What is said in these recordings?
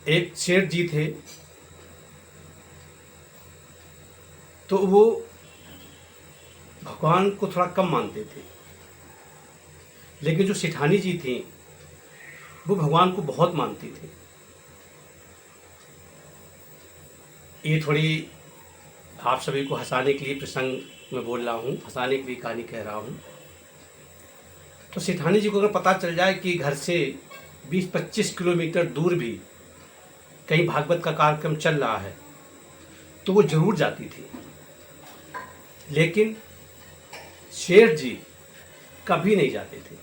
एक सेठ जी थे, तो वो भगवान को थोड़ा कम मानते थे, लेकिन जो सेठानी जी थी वो भगवान को बहुत मानती थी। ये थोड़ी आप सभी को हंसाने के लिए प्रसंग में बोल रहा हूँ, हंसाने के लिए कहानी कह रहा हूँ। तो सेठानी जी को अगर पता चल जाए कि घर से 20-25 किलोमीटर दूर भी कहीं भागवत का कार्यक्रम चल रहा है तो वो जरूर जाती थी। लेकिन शेर जी कभी नहीं जाते थे।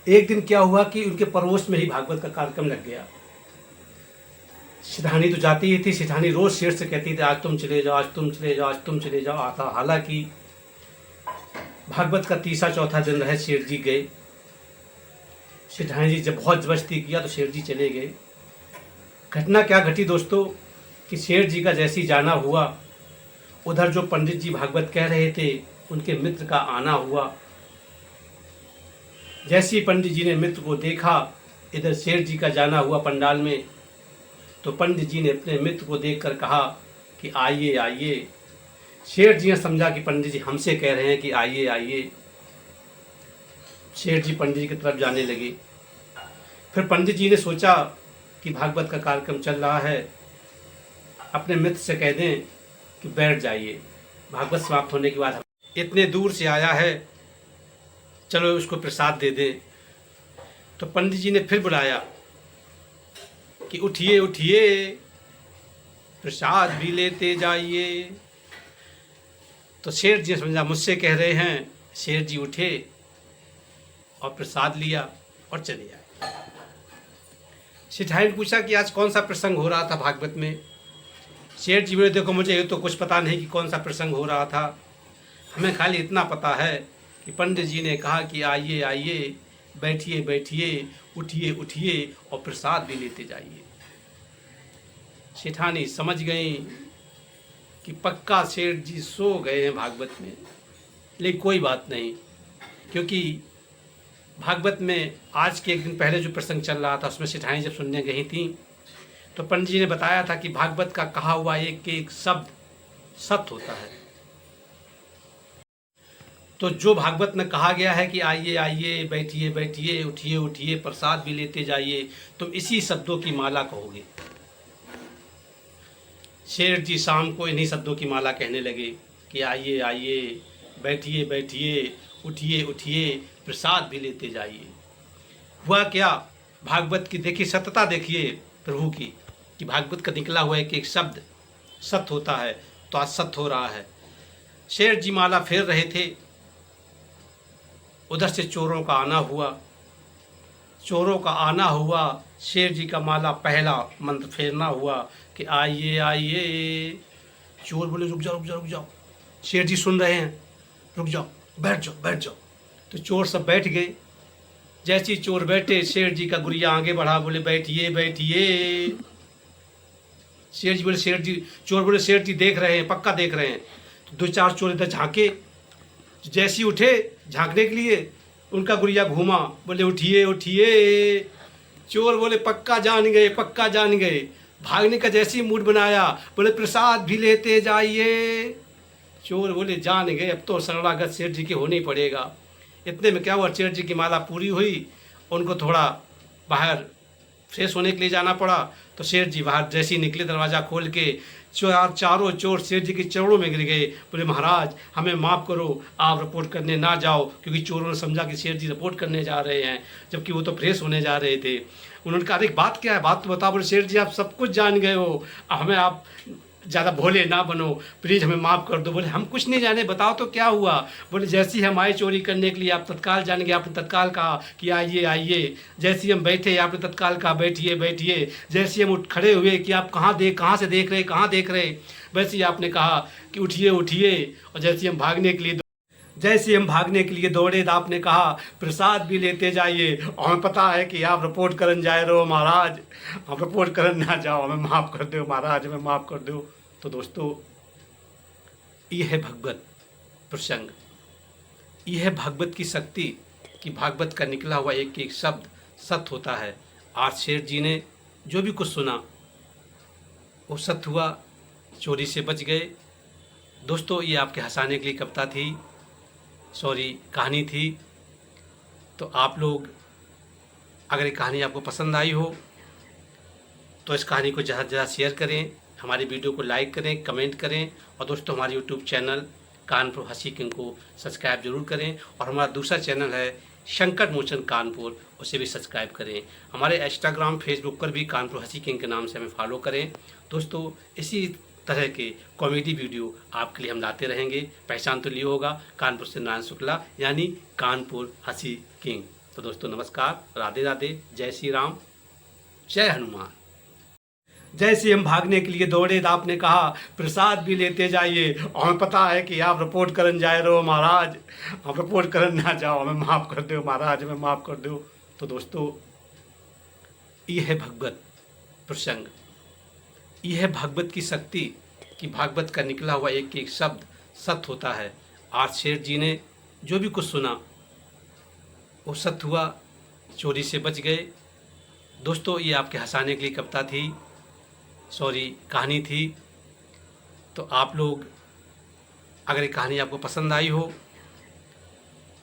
एक दिन क्या हुआ कि उनके पड़ोस में ही भागवत का कार्यक्रम लग गया। सेठानी तो जाती ही थी, सेठानी रोज शेर से कहती थी आज तुम चले जाओ, आज तुम चले जाओ, आज तुम चले जाओ। आता हालांकि भागवत का तीसरा चौथा दिन रहे, शेर जी गए। सेठानी जी जब बहुत जबरदस्ती किया तो शेर जी चले गए। घटना क्या घटी दोस्तों कि शेर जी का जैसी जाना हुआ, उधर जो पंडित जी भागवत कह रहे थे उनके मित्र का आना हुआ। जैसे ही पंडित जी ने मित्र को देखा, इधर शेर जी का जाना हुआ पंडाल में, तो पंडित जी ने अपने मित्र को देखकर कहा कि आइए आइए। शेर जी ने समझा कि पंडित जी हमसे कह रहे हैं कि आइए आइए। शेर जी पंडित जी की तरफ जाने लगे। फिर पंडित जी ने सोचा कि भागवत का कार्यक्रम चल रहा है, अपने मित्र से कह दें कि बैठ जाइए, भागवत समाप्त होने के बाद इतने दूर से आया है, चलो उसको प्रसाद दे दें। तो पंडित जी ने फिर बुलाया कि उठिए उठिए, प्रसाद भी लेते जाइए। तो शेर जी ने समझा मुझसे कह रहे हैं। शेर जी उठे और प्रसाद लिया और चले आए। सेठानी ने पूछा कि आज कौन सा प्रसंग हो रहा था भागवत में। शेर जी बोले देखो मुझे ये तो कुछ पता नहीं कि कौन सा प्रसंग हो रहा था, हमें खाली इतना पता है कि पंडित जी ने कहा कि आइए आइए, बैठिए बैठिए, उठिए उठिए और प्रसाद भी लेते जाइए। सेठानी समझ गई कि पक्का शेर जी सो गए हैं भागवत में। लेकिन कोई बात नहीं, क्योंकि भागवत में आज के एक दिन पहले जो प्रसंग चल रहा था उसमें सेठानी जब सुनने गई थी तो पंडित जी ने बताया था कि भागवत का कहा हुआ एक एक शब्द सत्य होता है। तो जो भागवत में कहा गया है कि आइए आइए, बैठिए बैठिए, उठिए उठिए, प्रसाद भी लेते जाइए, तुम इसी शब्दों की माला कहोगे। शेर जी शाम को इन्हीं शब्दों की माला कहने लगे कि आइए आइए, बैठिए बैठिए, उठिए उठिए, प्रसाद भी लेते जाइए। हुआ क्या, भागवत की देखिए सत्यता, देखिए प्रभु की, कि भागवत का निकला हुआ है कि एक शब्द सत्य होता है, तो आज सत्य हो रहा है। शेर जी माला फेर रहे थे, उधर से चोरों का आना हुआ। चोरों का आना हुआ, शेर जी का माला पहला मंत्र फेरना हुआ कि आइए आइए। चोर बोले रुक जाओ रुक जाओ रुक जाओ। शेर जी सुन रहे हैं, रुक जाओ, बैठ जाओ बैठ जाओ। तो चोर सब बैठ गए। जैसे ही चोर बैठे, शेर जी का गुरिया आगे बढ़ा, बोले बैठिए बैठिए। शेर जी बोले शेर जी, चोर बोले शेर जी देख रहे हैं, पक्का देख रहे हैं। तो 2-4 चोर इधर झांके। जैसे ही उठे झांकने के लिए, उनका गुरिया घूमा, बोले उठिए उठिए। चोर बोले पक्का जान गए, पक्का जान गए। भागने का जैसे ही मूड बनाया, बोले प्रसाद भी लेते जाइए। चोर बोले जान गए, अब तो शरणागत शेर जी के होने ही पड़ेगा। इतने में क्या हुआ, शेर जी की माला पूरी हुई, उनको थोड़ा बाहर फ्रेश होने के लिए जाना पड़ा। तो शेर जी बाहर जैसे ही निकले, दरवाज़ा खोल के चारों चोर शेर जी के चरणों में गिर गए। बोले महाराज हमें माफ़ करो, आप रिपोर्ट करने ना जाओ, क्योंकि चोरों ने समझा कि शेर जी रिपोर्ट करने जा रहे हैं, जबकि वो तो फ्रेश होने जा रहे थे। उन्होंने कहा अरे बात क्या है, बात तो बताओ। बोले शेर जी आप सब कुछ जान गए हो, हमें आप ज़्यादा भोले ना बनो, प्लीज़ हमें माफ़ कर दो। बोले हम कुछ नहीं जाने, बताओ तो क्या हुआ। बोले जैसे ही हम आए चोरी करने के लिए, आप तत्काल जान गए, आपने तत्काल कहा कि आइए आइए। जैसे ही हम बैठे, आपने तत्काल कहा बैठिए बैठिए। जैसे ही हम उठ खड़े हुए कि आप कहाँ से देख रहे, कहाँ देख रहे, वैसे ही आपने कहा कि उठिए उठिए। और जैसे हम भागने के लिए दौड़े तो आपने कहा प्रसाद भी लेते जाइए। और हमें पता है कि आप रिपोर्ट करने जाए रहो महाराज, हम रिपोर्ट करने ना जाओ, हमें माफ़ कर दो महाराज, हमें माफ़ कर दो। तो दोस्तों ये है भगवत प्रसंग, ये है भागवत की शक्ति कि भागवत का निकला हुआ एक एक शब्द सत्य होता है। आज शेर जी ने जो भी कुछ सुना वो सत्य हुआ, चोरी से बच गए। दोस्तों ये आपके हंसाने के लिए कविता थी, सॉरी कहानी थी। तो आप लोग अगर ये कहानी आपको पसंद आई हो तो इस कहानी को ज़्यादा से ज़्यादा शेयर करें, हमारी वीडियो को लाइक करें, कमेंट करें और दोस्तों हमारे यूट्यूब चैनल कानपुर हंसी किंग को सब्सक्राइब जरूर करें। और हमारा दूसरा चैनल है संकट मोचन कानपुर, उसे भी सब्सक्राइब करें। हमारे इंस्टाग्राम फेसबुक पर भी कानपुर हंसी किंग के नाम से हमें फॉलो करें। दोस्तों इसी तरह के कॉमेडी वीडियो आपके लिए हम लाते रहेंगे। पहचान तो लिया होगा, कानपुर से नारायण शुक्ला यानी कानपुर हंसी किंग। तो दोस्तों नमस्कार, राधे राधे, जय श्री राम, जय हनुमान। जैसे हम भागने के लिए दौड़े तो आपने कहा प्रसाद भी लेते जाइए। हमें पता है कि आप रिपोर्ट करने जाए रहो महाराज, आप रिपोर्ट करने ना जाओ, हमें माफ़ कर दो महाराज, हमें माफ़ कर दो। तो दोस्तों ये है भगवत प्रसंग, ये है भागवत की शक्ति कि भागवत का निकला हुआ एक एक शब्द सत्य होता है। आज शेर जी ने जो भी कुछ सुना वो सत्य हुआ, चोरी से बच गए। दोस्तों ये आपके हंसाने के लिए कविता थी, सॉरी कहानी थी। तो आप लोग अगर ये कहानी आपको पसंद आई हो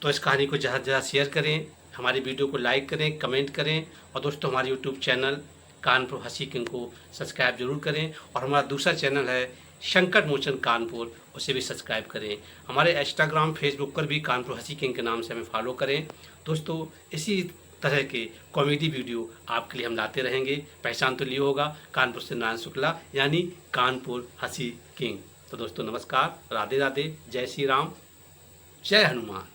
तो इस कहानी को ज़्यादा से ज़्यादा शेयर करें, हमारी वीडियो को लाइक करें, कमेंट करें और दोस्तों हमारे यूट्यूब चैनल कानपुर हंसी किंग को सब्सक्राइब जरूर करें। और हमारा दूसरा चैनल है संकट मोचन कानपुर, उसे भी सब्सक्राइब करें। हमारे इंस्टाग्राम फेसबुक पर भी कानपुर हंसी किंग के नाम से हमें फॉलो करें। दोस्तों इसी तरह के कॉमेडी वीडियो आपके लिए हम लाते रहेंगे। पहचान तो लिया होगा, कानपुर से नारायण शुक्ला यानी कानपुर हंसी किंग। तो दोस्तों नमस्कार, राधे राधे, जय श्री राम, जय हनुमान।